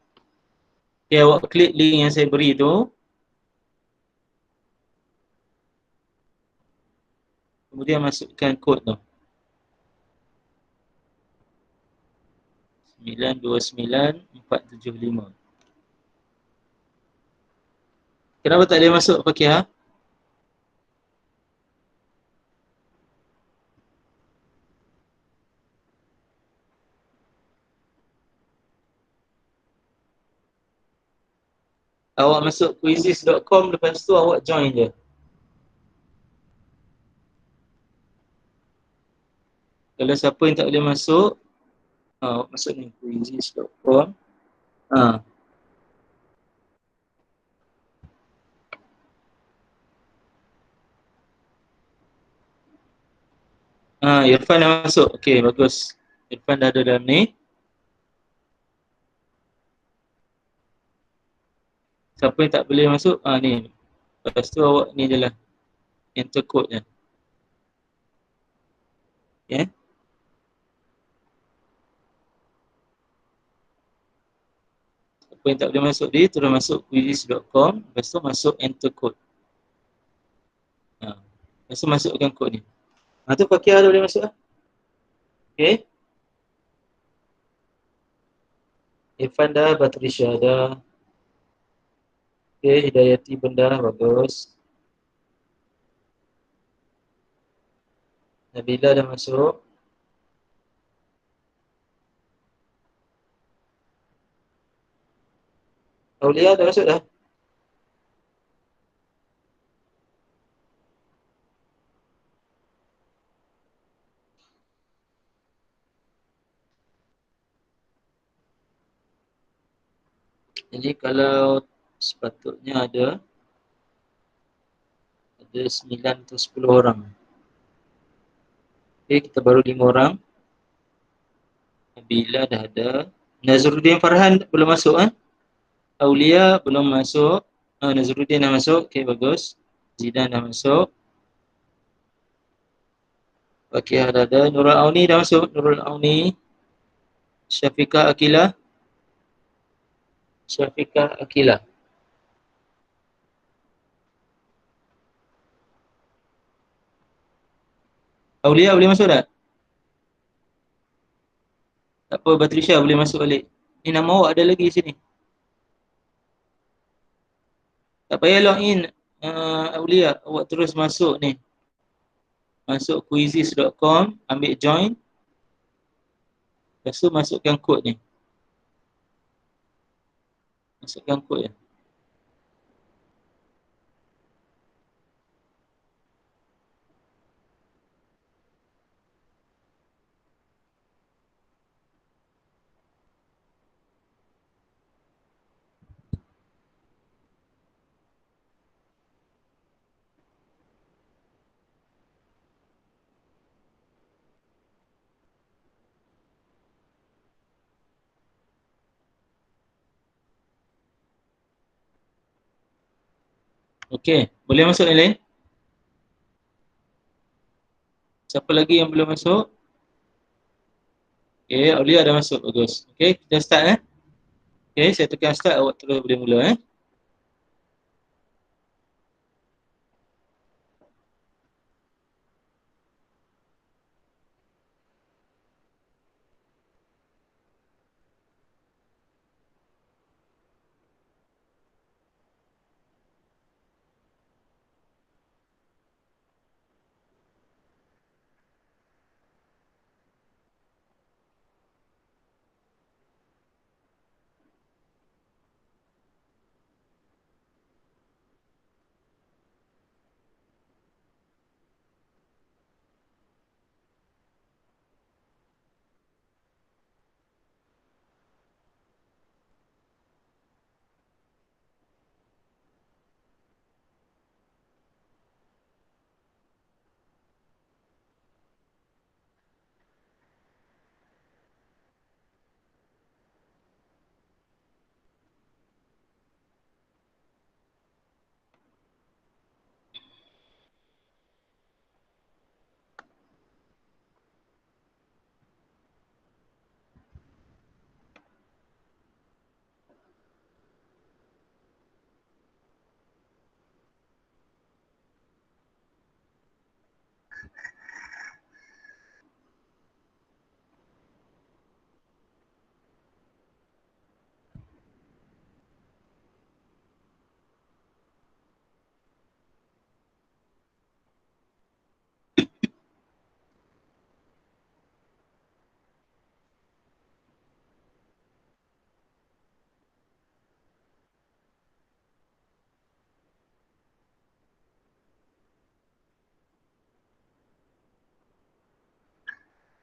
Okey, awak klik link yang saya beri tu. Kemudian masukkan kod tu. 929475. Kenapa tak ada masuk Fakihah? Awak masuk quizzes.com, lepas tu awak join je. Kalau siapa yang tak boleh masuk, awak masuk ni quizzes.com. Irfan dah masuk. Okey, bagus. Irfan dah ada dalam ni. Siapa yang tak boleh masuk, ni. Lepas tu awak ni je lah. Enter code je. Okay. Siapa yang tak boleh masuk dia, terus masuk quizzes.com. Lepas tu masuk enter code. Lepas tu masukkan kod ni. Tu Fakihah dah boleh masuk lah. Okay. Irfan dah, Batrisha dah. Okay, Hidayati benda bagus. Nabila dah masuk. Aulia dah masuk dah. Jadi kalau sepatutnya ada 9 atau 10 orang. Okay, kita baru 5 orang. Nabila dah ada. Nazruddin Farhan belum masuk Aulia belum masuk. Nazruddin dah masuk. Okay, bagus. Zidan dah masuk. Fakihah dah ada. Nurul Auni dah masuk. Nurul Auni. Syafiqah Akilah. Syafiqah Akilah. Aulia boleh masuk tak? Tak apa, Batrisha boleh masuk balik. Ni nama awak ada lagi sini. Tak payah login. Aulia, awak terus masuk ni. Masuk quizzes.com, ambil join. Lepas tu masukkan kod ni. Masukkan kod ni. Okey, boleh masuk yang lain? Siapa lagi yang belum masuk? Okey, Aulia dah masuk, bagus. Okey, kita start Okey, saya tekan start, awak terus boleh mula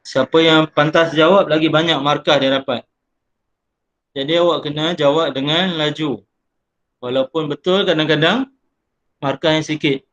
Siapa yang pantas jawab lagi banyak markah dia dapat. Jadi awak kena jawab dengan laju. Walaupun betul kadang-kadang markah yang sikit.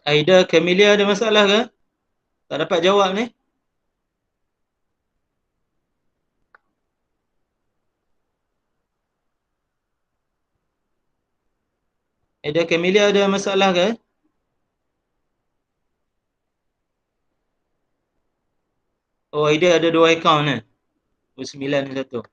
Aida Camelia ada masalah ke? Tak dapat jawab ni. Aida Camelia ada masalah ke? Oh, Aida ada 2 akaun ni. 91.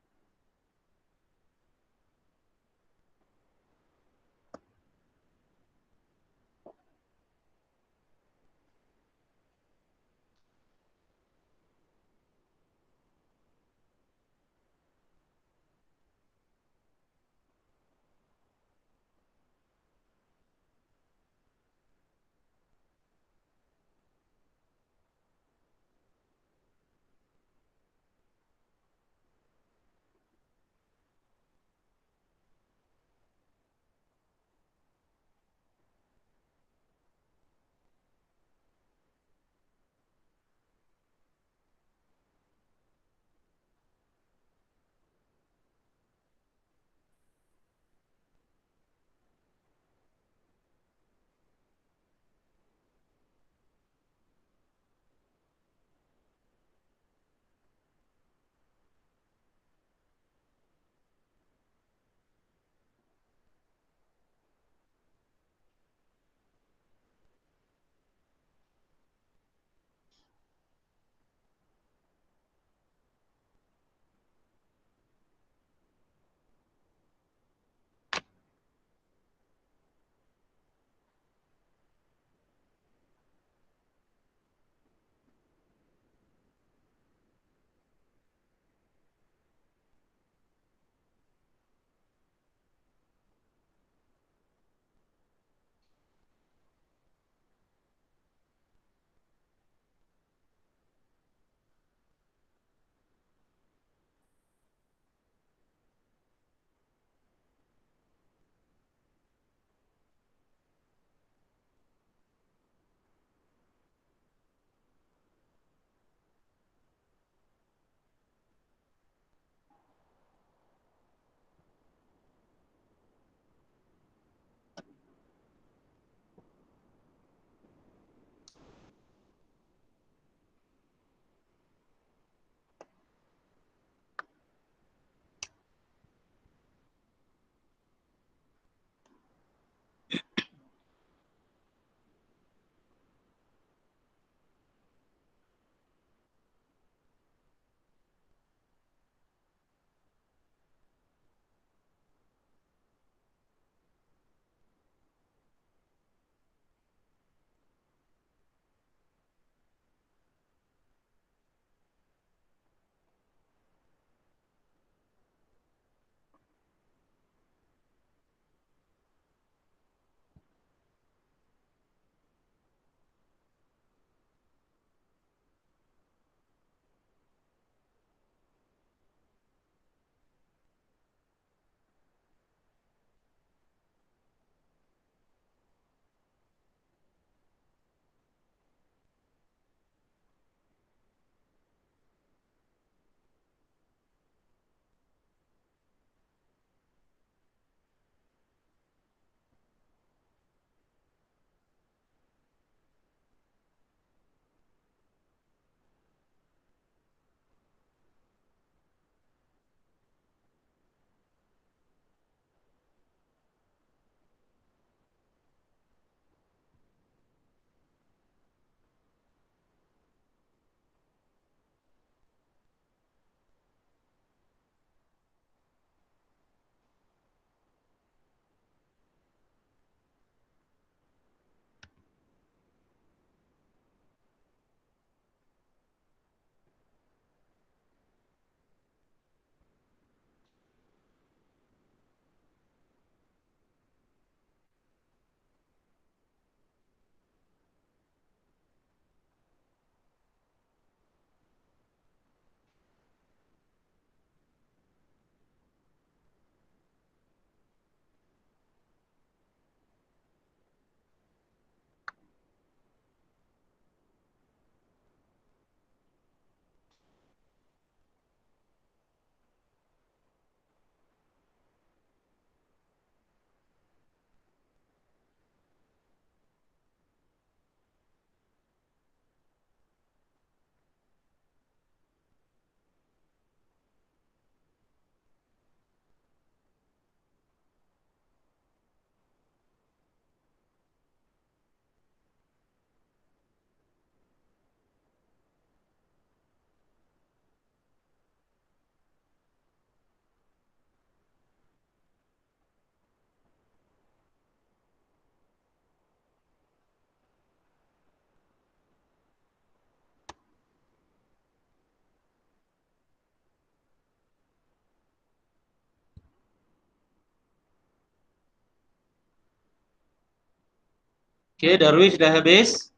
Okey, Darwish dah habis.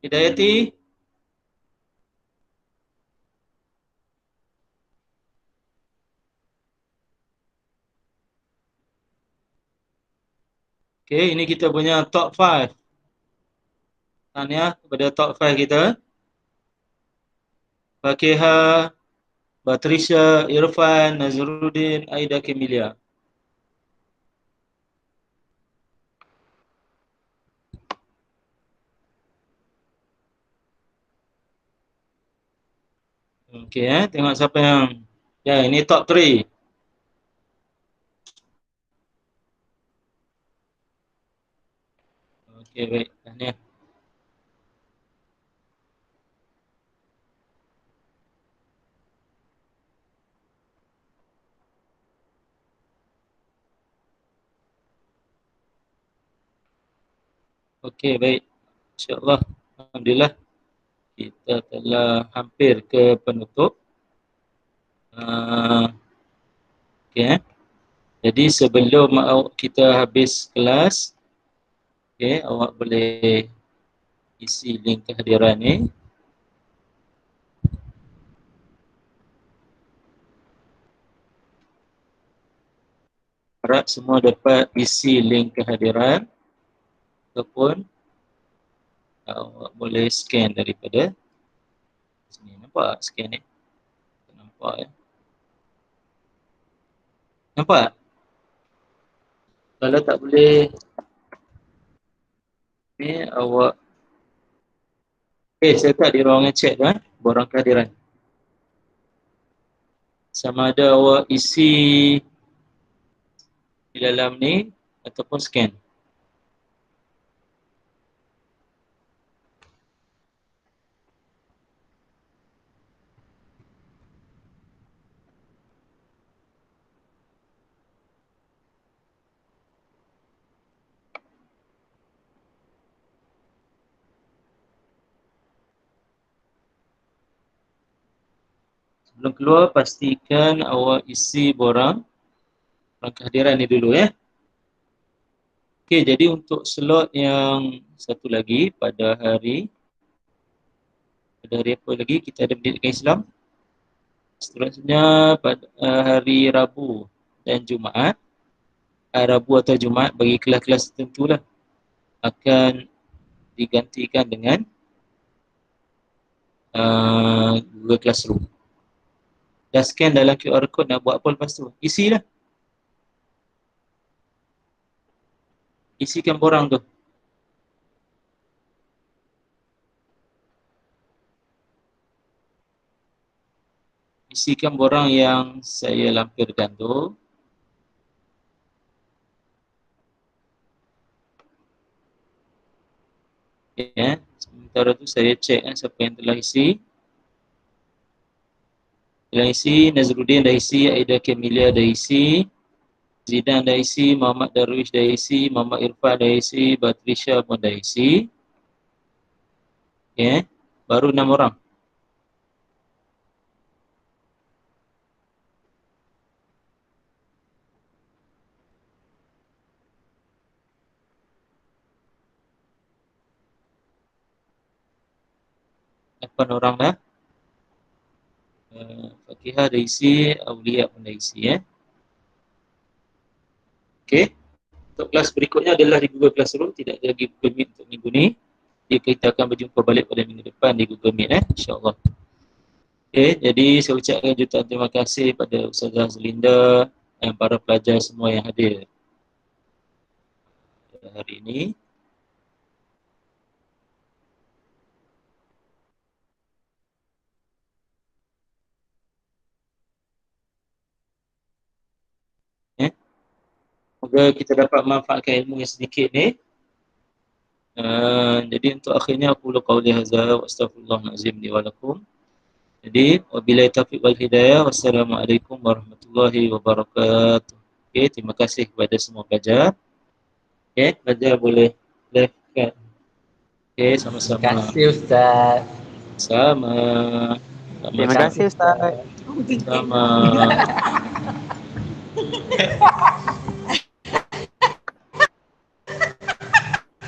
Hidayati. Okey, ini kita punya top 5. Tanya kepada top 5 kita. Fakihah, Batrisha, Irfan, Nazruddin, Aida Kemilia. Okey, tengok siapa yang... Ya, ini top 3. Okey, baik. Tahniah. Okey, baik. InsyaAllah. Alhamdulillah. Kita telah hampir ke penutup. Okey. Jadi sebelum kita habis kelas, okey, awak boleh isi link kehadiran ni. Harap semua dapat isi link kehadiran ataupun awak boleh scan daripada sini. Nampak scan ni? Tak nampak ya. Nampak? Kalau tak boleh ni awak saya letak di ruangan chat tu borang kehadiran. Sama ada awak isi di dalam ni ataupun scan. Sebelum keluar pastikan awak isi borang kehadiran ni dulu ya. Okey, jadi untuk slot yang satu lagi pada hari apa lagi kita ada pendidikan Islam. Seterusnya pada hari Rabu dan Jumaat. Rabu atau Jumaat bagi kelas-kelas tertentu lah akan digantikan dengan Google Classroom. Dah scan dalam QR code, nak buat apa lepas tu? Isilah. Isikan borang tu. Isikan borang yang saya lampirkan tu. Okay, sementara tu saya cek siapa yang telah isi. Telah isi, Nazruddin dah isi, Aida Kemilia dah isi, Zidan dah isi, Muhammad Darwish dah isi, Muhammad Irfan dah isi, Batrisha pun dah isi. Okay, baru 6 orang. Orang dah. Fakihah dah isi, Aulia pun dah isi ya. Okey. Untuk kelas berikutnya adalah di Google Classroom, tidak ada lagi Google Meet untuk minggu ni. Jadi kita akan berjumpa balik pada minggu depan di Google Meet insya-Allah. Okey, jadi saya ucapkan jutaan terima kasih pada Ustazah Zelinda dan para pelajar semua yang hadir hari ini. Semoga kita dapat manfaatkan ilmu yang sedikit ni. Jadi untuk akhirnya aku qauli hadza wa astaghfirullahalazim li wa lakum. Jadi wabillahi taufiq wal hidayah. Wassalamualaikum warahmatullahi wabarakatuh. Okey, terima kasih kepada semua pelajar. Okey, pelajar boleh left kan. Okey, sama-sama. Terima kasih Ustaz. Sama. Terima kasih Ustaz. Sama.